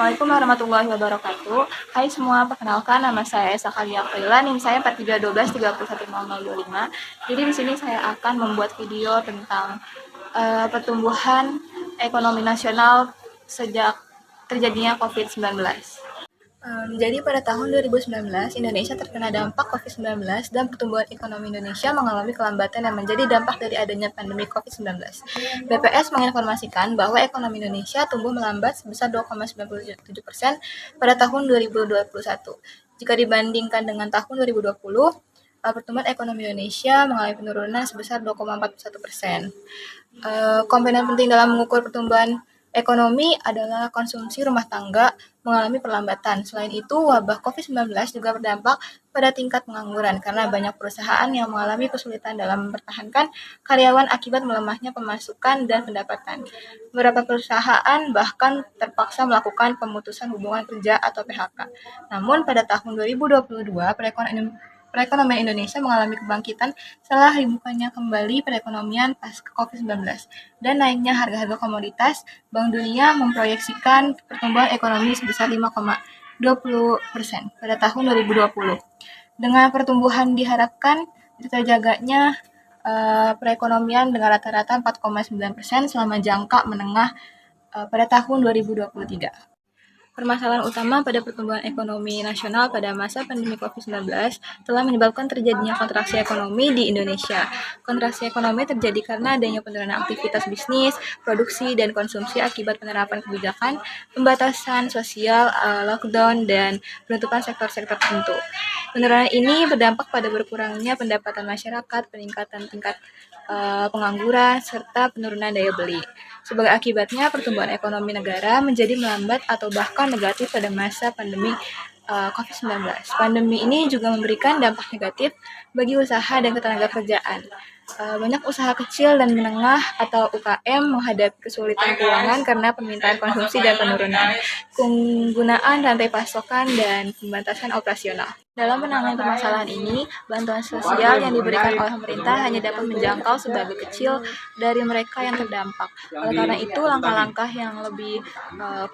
Assalamualaikum warahmatullahi wabarakatuh. Hai semua, perkenalkan nama saya Esa Kalia Aprila, NIM saya 4312310025. Jadi di sini saya akan membuat video tentang pertumbuhan ekonomi nasional sejak terjadinya COVID-19. Jadi pada tahun 2019, Indonesia terkena dampak COVID-19 dan pertumbuhan ekonomi Indonesia mengalami kelambatan yang menjadi dampak dari adanya pandemi COVID-19. BPS menginformasikan bahwa ekonomi Indonesia tumbuh melambat sebesar 2,97% pada tahun 2021. Jika dibandingkan dengan tahun 2020, pertumbuhan ekonomi Indonesia mengalami penurunan sebesar 2,41%. Komponen penting dalam mengukur pertumbuhan ekonomi adalah konsumsi rumah tangga mengalami perlambatan. Selain itu, wabah COVID-19 juga berdampak pada tingkat pengangguran karena banyak perusahaan yang mengalami kesulitan dalam mempertahankan karyawan akibat melemahnya pemasukan dan pendapatan. Beberapa perusahaan bahkan terpaksa melakukan pemutusan hubungan kerja atau PHK. Namun pada tahun 2022, perekonomian Indonesia mengalami kebangkitan setelah dibukanya kembali perekonomian pasca COVID-19 dan naiknya harga-harga komoditas. Bank Dunia memproyeksikan pertumbuhan ekonomi sebesar 5,20% pada tahun 2020. Dengan pertumbuhan diharapkan terjaganya perekonomian dengan rata-rata 4,9% selama jangka menengah pada tahun 2023. Permasalahan utama pada pertumbuhan ekonomi nasional pada masa pandemi COVID-19 telah menyebabkan terjadinya kontraksi ekonomi di Indonesia. Kontraksi ekonomi terjadi karena adanya penurunan aktivitas bisnis, produksi, dan konsumsi akibat penerapan kebijakan, pembatasan sosial, lockdown, dan penutupan sektor-sektor tertentu. Penurunan ini berdampak pada berkurangnya pendapatan masyarakat, peningkatan tingkat pengangguran, serta penurunan daya beli. Sebagai akibatnya, pertumbuhan ekonomi negara menjadi melambat atau bahkan negatif pada masa pandemi COVID-19. Pandemi ini juga memberikan dampak negatif bagi usaha dan ketenagakerjaan. Banyak usaha kecil dan menengah atau UKM menghadapi kesulitan keuangan karena permintaan konsumsi dan penurunan penggunaan rantai pasokan dan pembatasan operasional. Dalam menangani permasalahan ini, bantuan sosial yang diberikan oleh pemerintah hanya dapat menjangkau sebagian kecil dari mereka yang terdampak. Oleh karena itu, langkah-langkah yang lebih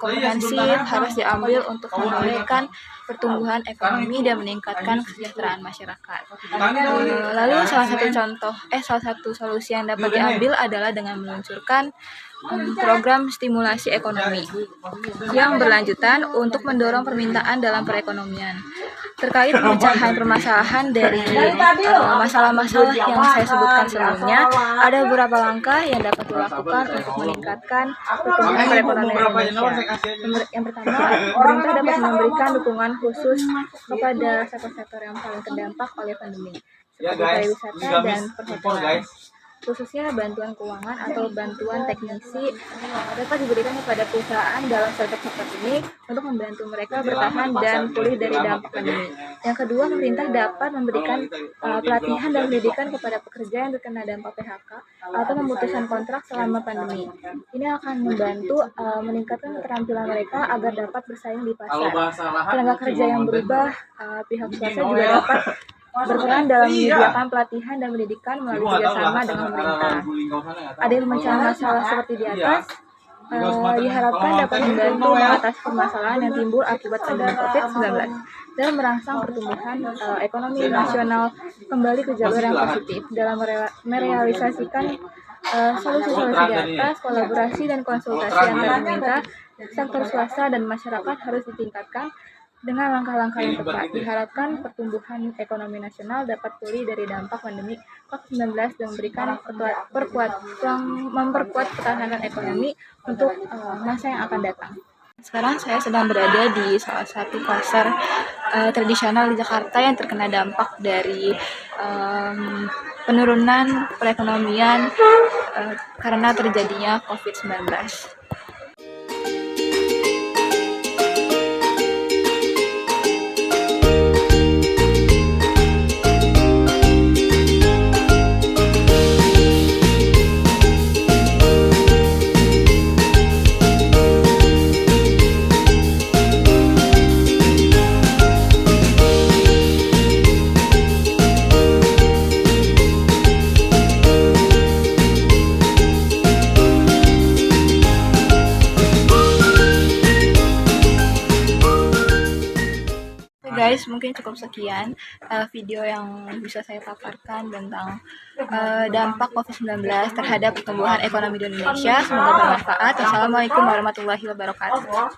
komprehensif harus diambil untuk memulihkan pertumbuhan ekonomi dan meningkatkan kesejahteraan masyarakat. Lalu salah satu solusi yang dapat diambil adalah dengan meluncurkan program stimulasi ekonomi yang berlanjutan untuk mendorong permintaan dalam perekonomian. Terkait pemecahan permasalahan dari masalah-masalah yang saya sebutkan sebelumnya, ada beberapa langkah yang dapat dilakukan untuk meningkatkan pertumbuhan perekonomian Indonesia. Yang pertama, pemerintah dapat memberikan dukungan khusus kepada sektor-sektor yang paling terdampak oleh pandemi, seperti pariwisata dan perhotelan. Khususnya bantuan keuangan atau bantuan teknisi dapat diberikan kepada perusahaan dalam sektor-sektor ini untuk membantu mereka bertahan dan pulih dari dampak pandemi. Yang kedua, pemerintah dapat memberikan pelatihan dan pendidikan kepada pekerja yang terkena dampak PHK atau pemutusan kontrak selama pandemi. Ini akan membantu meningkatkan keterampilan mereka agar dapat bersaing di pasar. Tenaga kerja yang berubah, pihak swasta juga dapat berperan dalam menyediakan pelatihan dan pendidikan melalui kerjasama dengan pemerintah. Ada pemecahan masalah seperti di atas diharapkan dapat membantu mengatasi permasalahan yang timbul akibat pandemi COVID-19 dan merangsang pertumbuhan ekonomi nasional kembali ke jalur yang positif. Dalam merealisasikan solusi-solusi di atas, kolaborasi dan konsultasi antar pemerintah, sektor swasta dan masyarakat harus ditingkatkan. Dengan langkah-langkah yang tepat, diharapkan pertumbuhan ekonomi nasional dapat pulih dari dampak pandemi COVID-19 dan memperkuat ketahanan ekonomi untuk masa yang akan datang. Sekarang saya sedang berada di salah satu pasar tradisional di Jakarta yang terkena dampak dari penurunan perekonomian karena terjadinya COVID-19. guys, mungkin cukup sekian video yang bisa saya paparkan tentang dampak COVID-19 terhadap pertumbuhan ekonomi di Indonesia. Semoga bermanfaat. Wassalamualaikum warahmatullahi wabarakatuh.